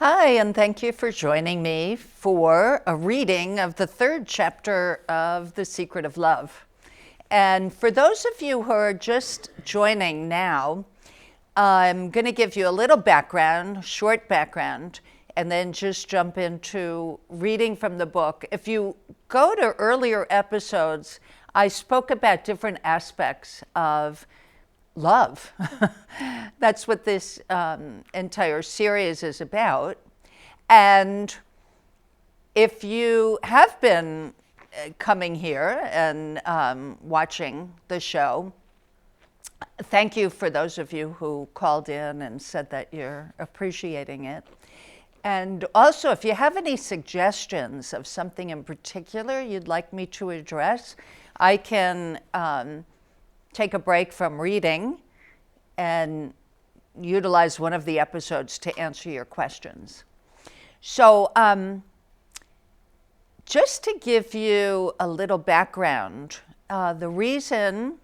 Hi, and thank you for joining me for a reading of the third chapter of The Secret of Love. And for those of you who are just joining now, I'm going to give you a little background, short background, and then just jump into reading from the book. If you go to earlier episodes, I spoke about different aspects of love. That's what this entire series is about. And if you have been coming here and watching the show, thank you for those of you who called in and said that you're appreciating it. And also, if you have any suggestions of something in particular you'd like me to address, I can take a break from reading and utilize one of the episodes to answer your questions. So just to give you a little background, the reason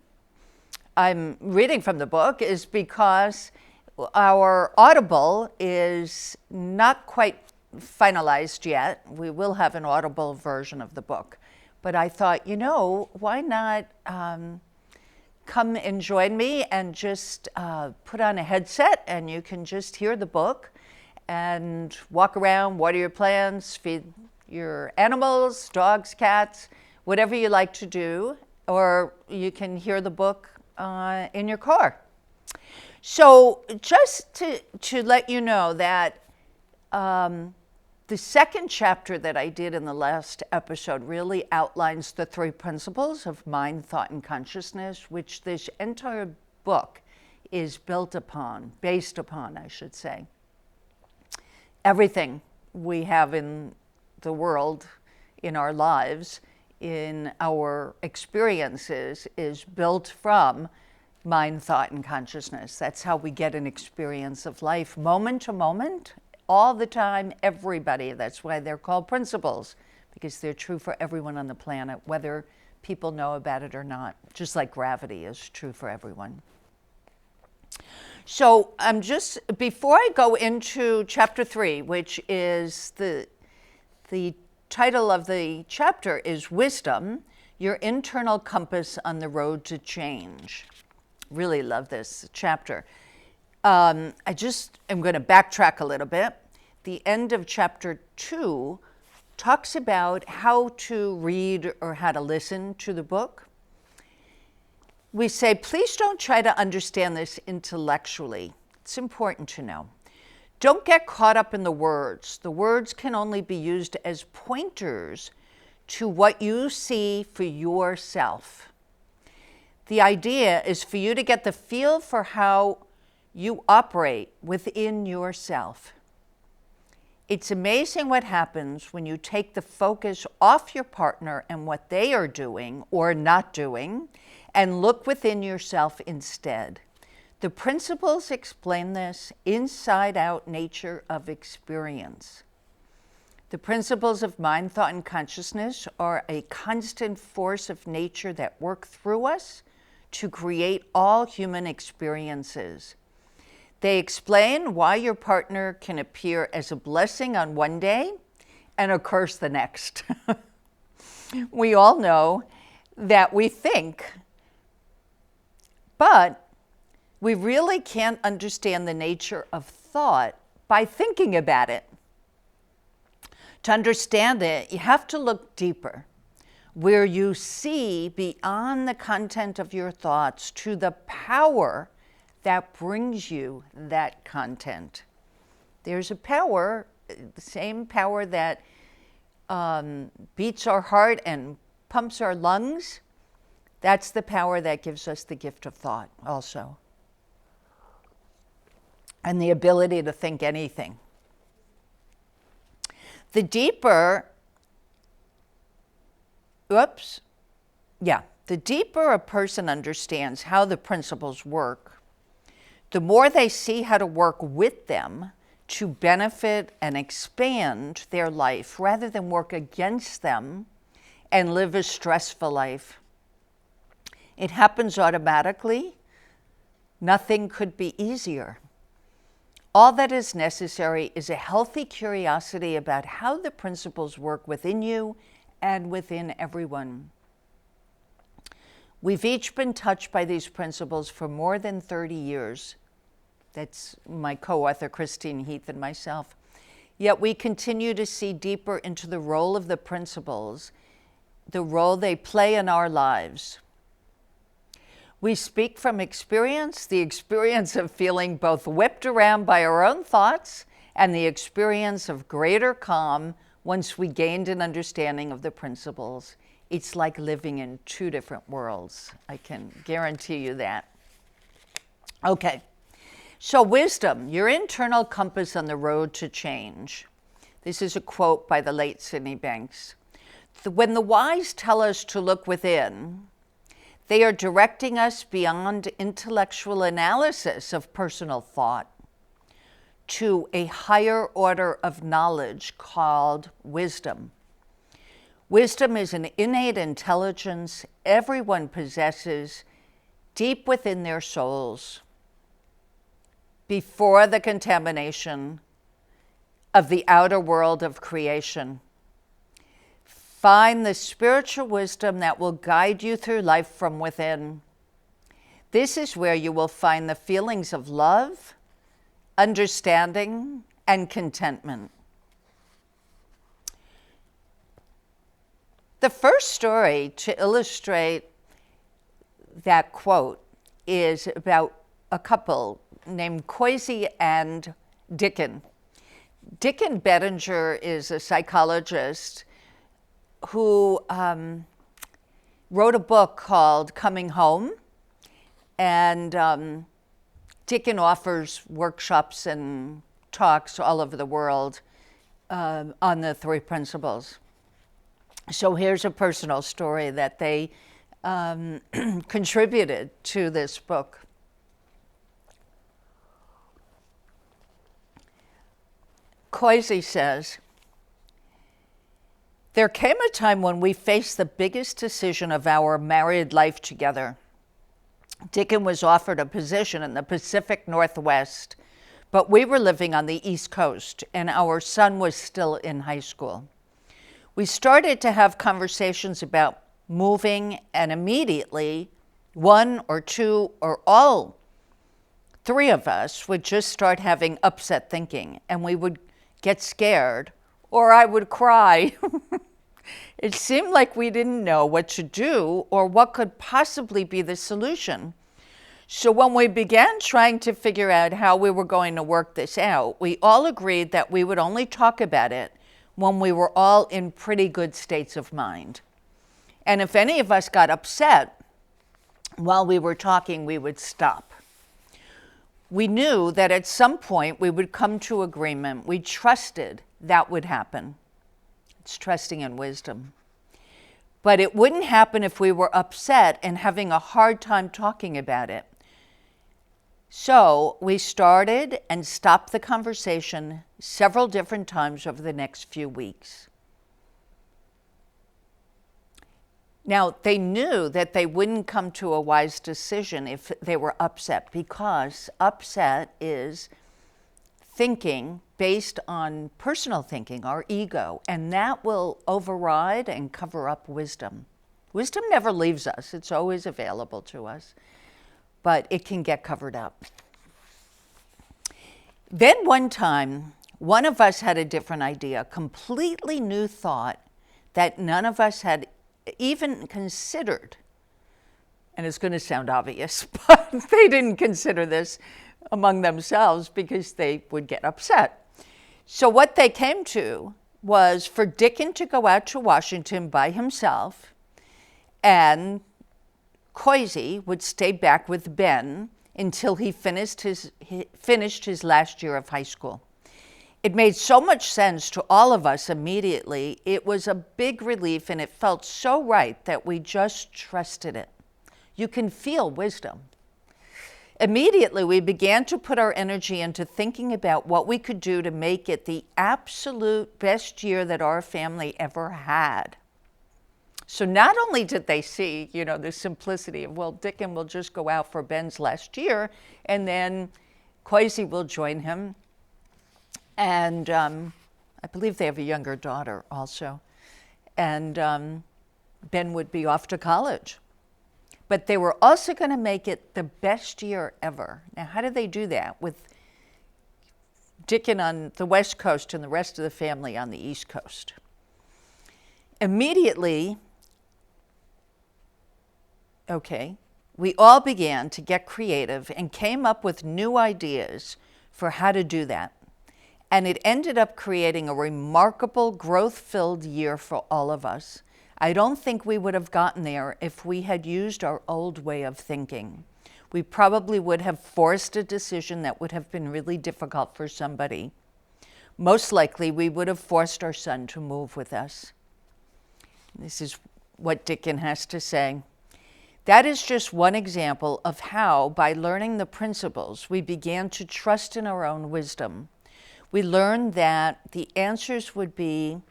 I'm reading from the book is because our Audible is not quite finalized yet. We will have an Audible version of the book. But I thought, why not come and join me and just put on a headset and you can just hear the book and walk around, water your plants, feed your animals, dogs, cats, whatever you like to do, or you can hear the book in your car. So just to let you know that the second chapter that I did in the last episode really outlines the three principles of mind, thought, and consciousness, which this entire book is based upon, I should say. Everything we have in the world, in our lives, in our experiences, is built from mind, thought, and consciousness. That's how we get an experience of life, moment to moment, all the time, everybody. That's why they're called principles, because they're true for everyone on the planet, whether people know about it or not, just like gravity is true for everyone. So before I go into chapter 3, which is the title of the chapter is Wisdom, Your Internal Compass on the Road to Change. Really love this chapter. I just am going to backtrack a little bit. The end of chapter 2 talks about how to read or how to listen to the book. We say, please don't try to understand this intellectually. It's important to know. Don't get caught up in the words. The words can only be used as pointers to what you see for yourself. The idea is for you to get the feel for how you operate within yourself. It's amazing what happens when you take the focus off your partner and what they are doing or not doing and look within yourself instead. The principles explain this inside-out nature of experience. The principles of mind, thought, and consciousness are a constant force of nature that work through us to create all human experiences. They explain why your partner can appear as a blessing on one day and a curse the next. We all know that we think, but we really can't understand the nature of thought by thinking about it. To understand it, you have to look deeper, where you see beyond the content of your thoughts to the power that brings you that content. There's a power, the same power that beats our heart and pumps our lungs. That's the power that gives us the gift of thought also. And the ability to think anything. The deeper a person understands how the principles work, the more they see how to work with them to benefit and expand their life rather than work against them and live a stressful life. It happens automatically. Nothing could be easier. All that is necessary is a healthy curiosity about how the principles work within you and within everyone. We've each been touched by these principles for more than 30 years. That's my co-author Christine Heath and myself. Yet we continue to see deeper into the role of the principles, the role they play in our lives. We speak from experience, the experience of feeling both whipped around by our own thoughts and the experience of greater calm once we gained an understanding of the principles. It's like living in two different worlds. I can guarantee you that. Okay, so wisdom, your internal compass on the road to change. This is a quote by the late Sydney Banks. When the wise tell us to look within, they are directing us beyond intellectual analysis of personal thought to a higher order of knowledge called wisdom. Wisdom is an innate intelligence everyone possesses deep within their souls before the contamination of the outer world of creation. Find the spiritual wisdom that will guide you through life from within. This is where you will find the feelings of love, understanding, and contentment. The first story to illustrate that quote is about a couple named Coisy and Dickon. Dickon Bettinger is a psychologist who wrote a book called Coming Home, and Dickon offers workshops and talks all over the world on the three principles. So here's a personal story that they contributed to this book. Coisy says, there came a time when we faced the biggest decision of our married life together. Dickon was offered a position in the Pacific Northwest, but we were living on the East Coast, and our son was still in high school. We started to have conversations about moving, and immediately, one or two or all three of us would just start having upset thinking, and we would get scared, or I would cry. It seemed like we didn't know what to do or what could possibly be the solution. So when we began trying to figure out how we were going to work this out, we all agreed that we would only talk about it when we were all in pretty good states of mind. And if any of us got upset while we were talking, we would stop. We knew that at some point we would come to agreement. We trusted that would happen. It's trusting in wisdom. But it wouldn't happen if we were upset and having a hard time talking about it. So we started and stopped the conversation several different times over the next few weeks. Now, they knew that they wouldn't come to a wise decision if they were upset, because upset is thinking based on personal thinking, our ego, and that will override and cover up wisdom. Wisdom never leaves us. It's always available to us, but it can get covered up. Then one time, one of us had a different idea, a completely new thought that none of us had even considered. And it's going to sound obvious, but they didn't consider this among themselves because they would get upset. So what they came to was for Dickon to go out to Washington by himself, and Coisy would stay back with Ben until he finished his last year of high school. It made so much sense to all of us immediately. It was a big relief, and it felt so right that we just trusted it. You can feel wisdom. Immediately, we began to put our energy into thinking about what we could do to make it the absolute best year that our family ever had. So not only did they see, the simplicity of, well, Dickon will just go out for Ben's last year, and then Koisi will join him. And I believe they have a younger daughter also. And Ben would be off to college. But they were also going to make it the best year ever. Now, how did they do that? With Dickon on the West Coast and the rest of the family on the East Coast. Immediately, we all began to get creative and came up with new ideas for how to do that. And it ended up creating a remarkable, growth-filled year for all of us. I don't think we would have gotten there if we had used our old way of thinking. We probably would have forced a decision that would have been really difficult for somebody. Most likely, we would have forced our son to move with us. This is what Dickon has to say. That is just one example of how, by learning the principles, we began to trust in our own wisdom. We learned that the answers would be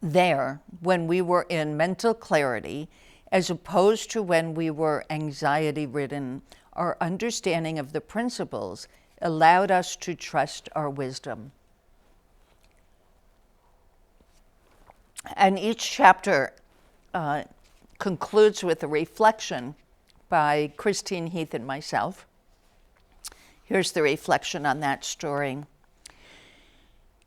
there when we were in mental clarity, as opposed to when we were anxiety-ridden. Our understanding of the principles allowed us to trust our wisdom. And each chapter concludes with a reflection by Christine Heath and myself. Here's the reflection on that story.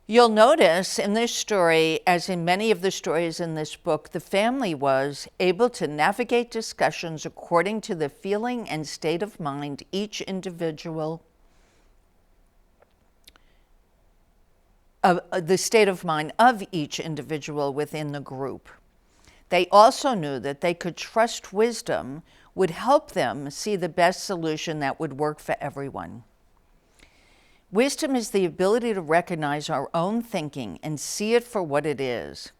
You'll notice in this story, as in many of the stories in this book, the family was able to navigate discussions according to the feeling and state of mind each individual, the state of mind of each individual within the group. They also knew that they could trust wisdom would help them see the best solution that would work for everyone. Wisdom is the ability to recognize our own thinking and see it for what it is.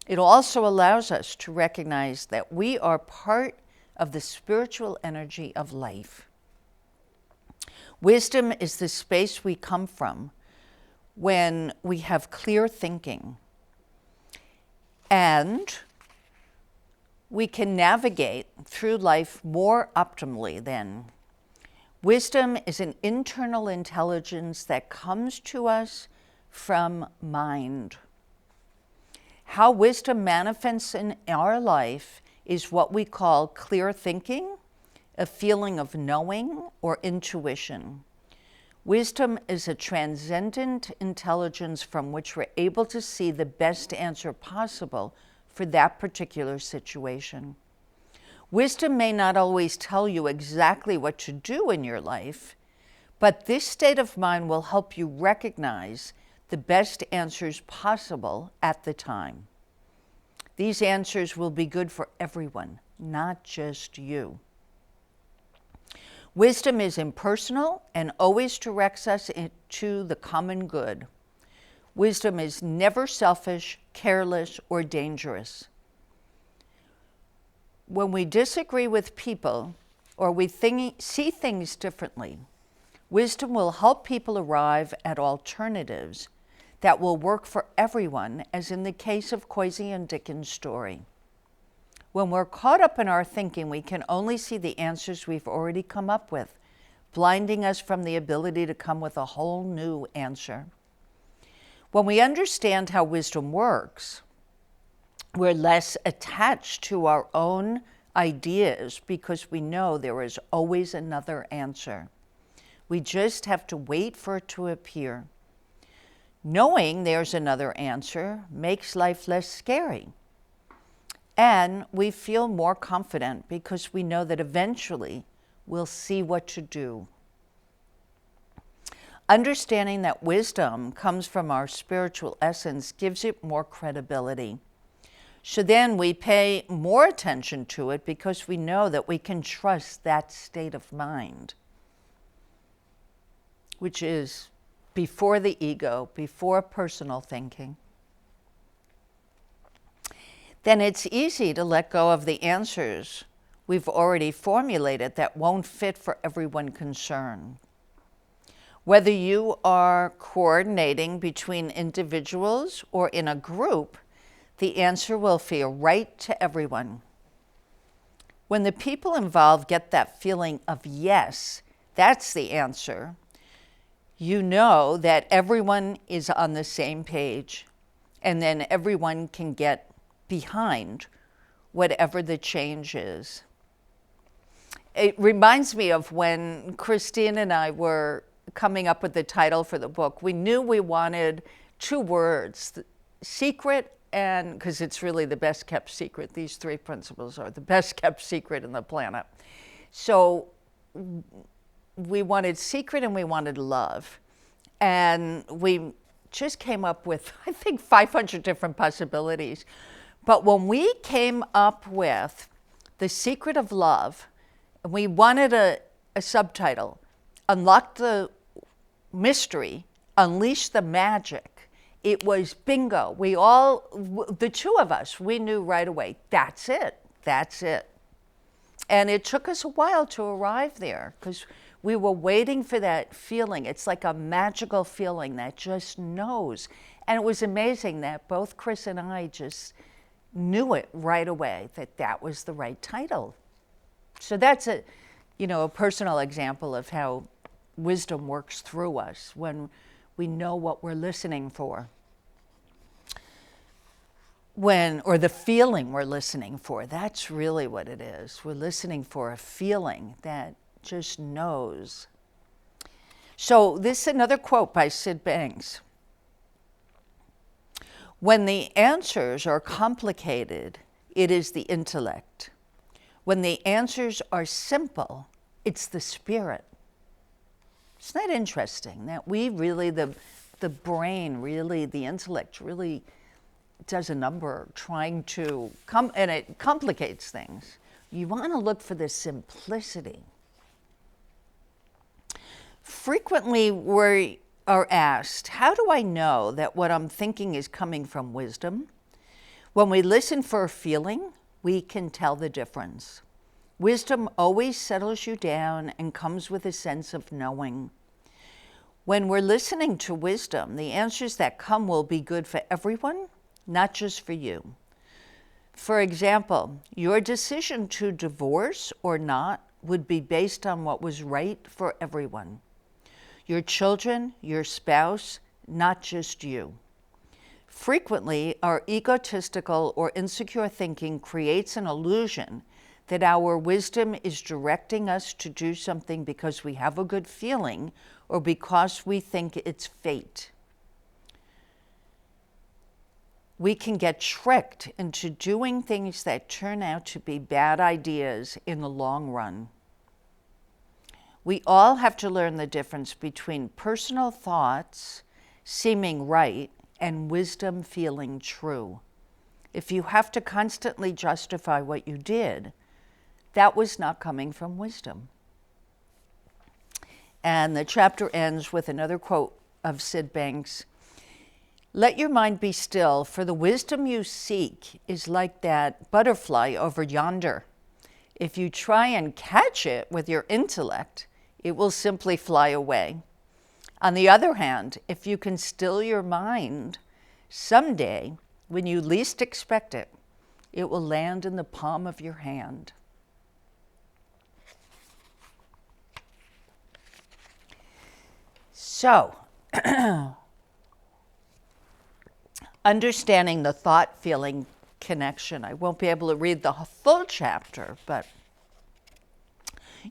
It also allows us to recognize that we are part of the spiritual energy of life. Wisdom is the space we come from when we have clear thinking, and we can navigate through life more optimally then. Wisdom is an internal intelligence that comes to us from mind. How wisdom manifests in our life is what we call clear thinking, a feeling of knowing, or intuition. Wisdom is a transcendent intelligence from which we're able to see the best answer possible for that particular situation. Wisdom may not always tell you exactly what to do in your life, but this state of mind will help you recognize the best answers possible at the time. These answers will be good for everyone, not just you. Wisdom is impersonal and always directs us to the common good. Wisdom is never selfish, careless, or dangerous. When we disagree with people or we see things differently, wisdom will help people arrive at alternatives that will work for everyone, as in the case of Koisi and Dickon's story. When we're caught up in our thinking, we can only see the answers we've already come up with, blinding us from the ability to come with a whole new answer. When we understand how wisdom works, we're less attached to our own ideas because we know there is always another answer. We just have to wait for it to appear. Knowing there's another answer makes life less scary. And we feel more confident because we know that eventually we'll see what to do. Understanding that wisdom comes from our spiritual essence gives it more credibility. So then we pay more attention to it because we know that we can trust that state of mind, which is before the ego, before personal thinking. Then it's easy to let go of the answers we've already formulated that won't fit for everyone concerned. Whether you are coordinating between individuals or in a group, the answer will feel right to everyone. When the people involved get that feeling of yes, That's the answer. You know that everyone is on the same page, and then everyone can get behind whatever the change is. It reminds me of when Christine and I were coming up with the title for the book. We knew we wanted 2 words, secret, and because it's really the best kept secret. These 3 principles are the best kept secret in the planet. So we wanted secret and we wanted love. And we just came up with, I think, 500 different possibilities. But when we came up with The Secret of Love, we wanted a subtitle, Unlock the Mystery, Unleash the Magic. It was bingo. We all, the 2 of us, we knew right away, that's it, that's it. And it took us a while to arrive there because we were waiting for that feeling. It's like a magical feeling that just knows. And it was amazing that both Chris and I just knew it right away that that was the right title. So that's a personal example of how wisdom works through us when we know what we're listening for. Or the feeling we're listening for, that's really what it is. We're listening for a feeling that just knows. So this is another quote by Sid Banks. When the answers are complicated, it is the intellect. When the answers are simple, it's the spirit. Isn't that interesting? That we really, the brain really, the intellect really does a number trying to and it complicates things. You want to look for the simplicity. Frequently we are asked, how do I know that what I'm thinking is coming from wisdom? When we listen for a feeling, we can tell the difference. Wisdom always settles you down and comes with a sense of knowing. When we're listening to wisdom, the answers that come will be good for everyone, not just for you. For example, your decision to divorce or not would be based on what was right for everyone. Your children, your spouse, not just you. Frequently, our egotistical or insecure thinking creates an illusion that our wisdom is directing us to do something because we have a good feeling or because we think it's fate. We can get tricked into doing things that turn out to be bad ideas in the long run. We all have to learn the difference between personal thoughts seeming right and wisdom feeling true. If you have to constantly justify what you did, that was not coming from wisdom. And the chapter ends with another quote of Sid Banks. Let your mind be still, for the wisdom you seek is like that butterfly over yonder. If you try and catch it with your intellect, it will simply fly away. On the other hand, if you can still your mind, someday, when you least expect it, it will land in the palm of your hand. So, understanding the thought-feeling connection. I won't be able to read the full chapter, but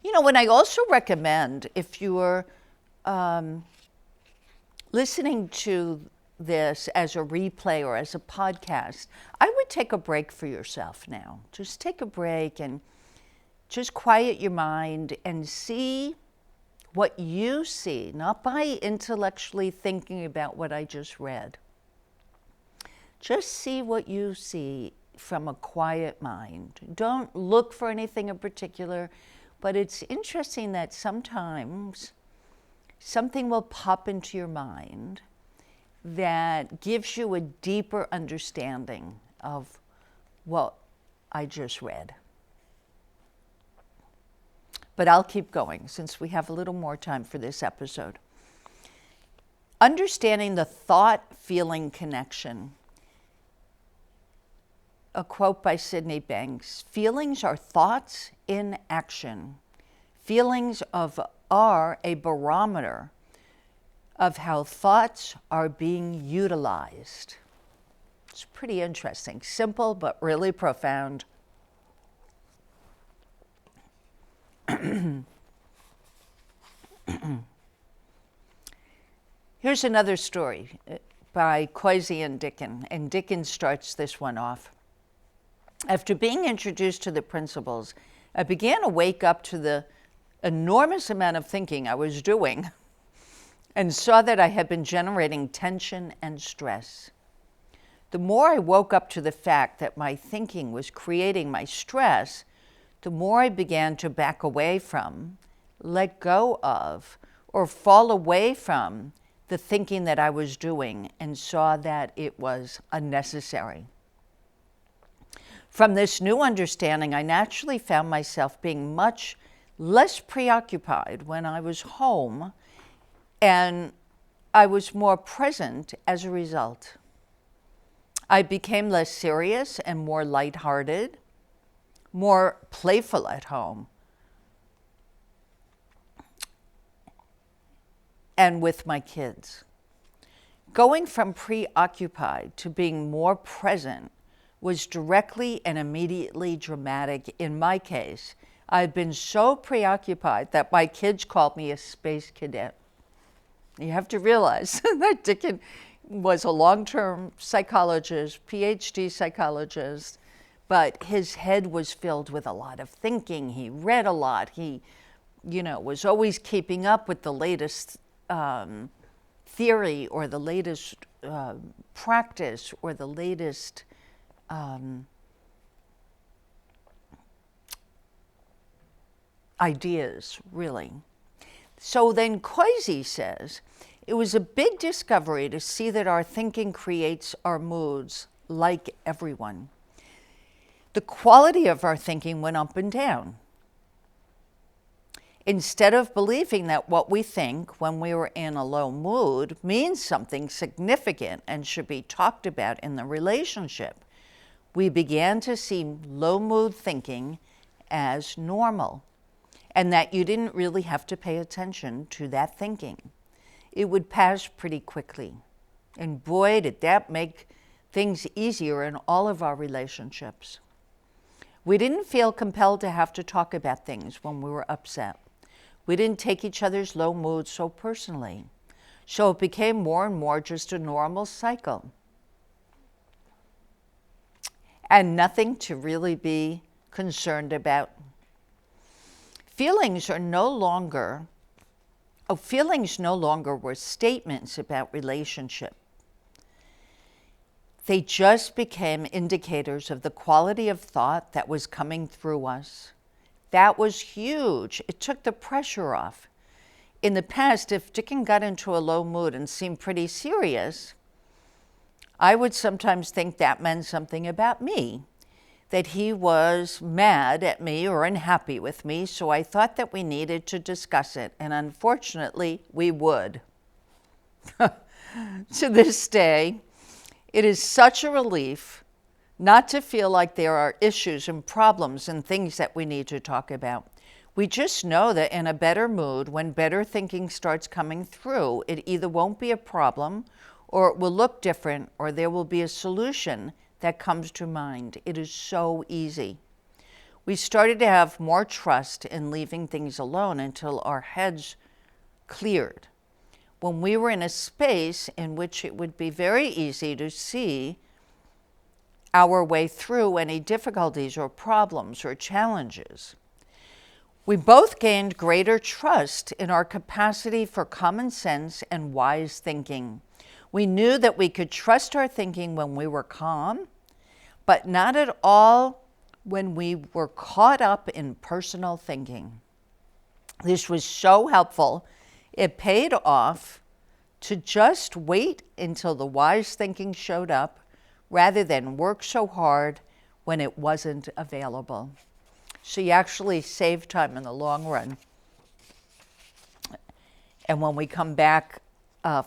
when I also recommend, if you're listening to this as a replay or as a podcast, I would take a break for yourself now. Just take a break and just quiet your mind and see what you see, not by intellectually thinking about what I just read. Just see what you see from a quiet mind. Don't look for anything in particular, but it's interesting that sometimes something will pop into your mind that gives you a deeper understanding of what I just read. But I'll keep going since we have a little more time for this episode. Understanding the thought-feeling connection. A quote by Sydney Banks, feelings are thoughts in action. Feelings of are a barometer of how thoughts are being utilized. It's pretty interesting, simple but really profound. Here's another story by Coisy and Dickens, and Dickens starts this one off. After being introduced to the principles, I began to wake up to the enormous amount of thinking I was doing and saw that I had been generating tension and stress. The more I woke up to the fact that my thinking was creating my stress, the more I began to back away from, let go of, or fall away from the thinking that I was doing and saw that it was unnecessary. From this new understanding, I naturally found myself being much less preoccupied when I was home, and I was more present as a result. I became less serious and more lighthearted, more playful at home, and with my kids. Going from preoccupied to being more present was directly and immediately dramatic. In my case, I'd been so preoccupied that my kids called me a space cadet. You have to realize that Dickens was a long-term psychologist, PhD psychologist, but his head was filled with a lot of thinking. He read a lot. He, was always keeping up with the latest theory or the latest practice or the latest ideas, really. So then Coisy says, it was a big discovery to see that our thinking creates our moods like everyone. The quality of our thinking went up and down. Instead of believing that what we think when we were in a low mood means something significant and should be talked about in the relationship, we began to see low mood thinking as normal, and that you didn't really have to pay attention to that thinking. It would pass pretty quickly. And boy, did that make things easier in all of our relationships. We didn't feel compelled to have to talk about things when we were upset. We didn't take each other's low moods so personally. So it became more and more just a normal cycle. And nothing to really be concerned about. Feelings no longer were statements about relationship. They just became indicators of the quality of thought that was coming through us. That was huge. It took the pressure off. In the past, if Dickens got into a low mood and seemed pretty serious, I would sometimes think that meant something about me, that he was mad at me or unhappy with me, so I thought that we needed to discuss it, and unfortunately, we would. To this day, it is such a relief not to feel like there are issues and problems and things that we need to talk about. We just know that in a better mood, when better thinking starts coming through, it either won't be a problem, or it will look different, or there will be a solution that comes to mind. It is so easy. We started to have more trust in leaving things alone until our heads cleared. When we were in a space in which it would be very easy to see our way through any difficulties or problems or challenges. We both gained greater trust in our capacity for common sense and wise thinking. We knew that we could trust our thinking when we were calm, but not at all when we were caught up in personal thinking. This was so helpful. It paid off to just wait until the wise thinking showed up rather than work so hard when it wasn't available. So you actually save time in the long run. And when we come back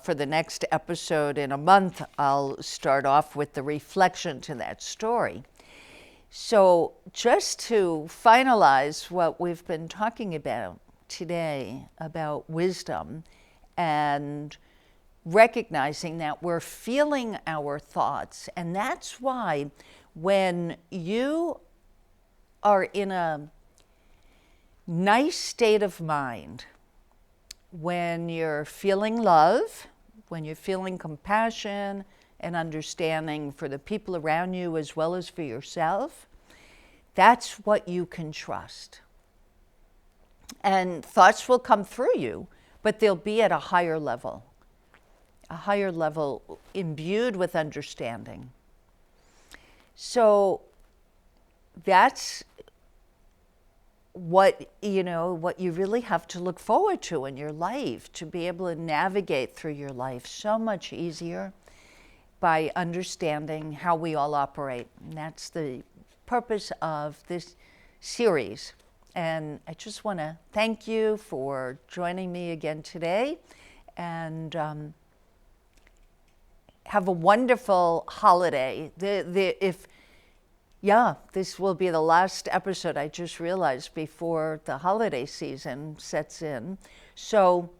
for the next episode in a month, I'll start off with the reflection to that story. So just to finalize what we've been talking about, today about wisdom and recognizing that we're feeling our thoughts. And that's why when you are in a nice state of mind, when you're feeling love, when you're feeling compassion and understanding for the people around you as well as for yourself, that's what you can trust. And thoughts will come through you, but they'll be at a higher level imbued with understanding. So that's what you really have to look forward to in your life, to be able to navigate through your life so much easier by understanding how we all operate. And that's the purpose of this series. And I just want to thank you for joining me again today, and have a wonderful holiday. This will be the last episode, I just realized, before the holiday season sets in. So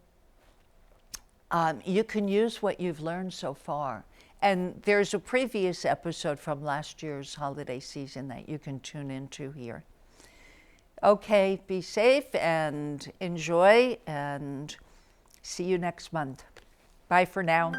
you can use what you've learned so far. And there's a previous episode from last year's holiday season that you can tune into here. Okay, be safe and enjoy, and see you next month. Bye for now.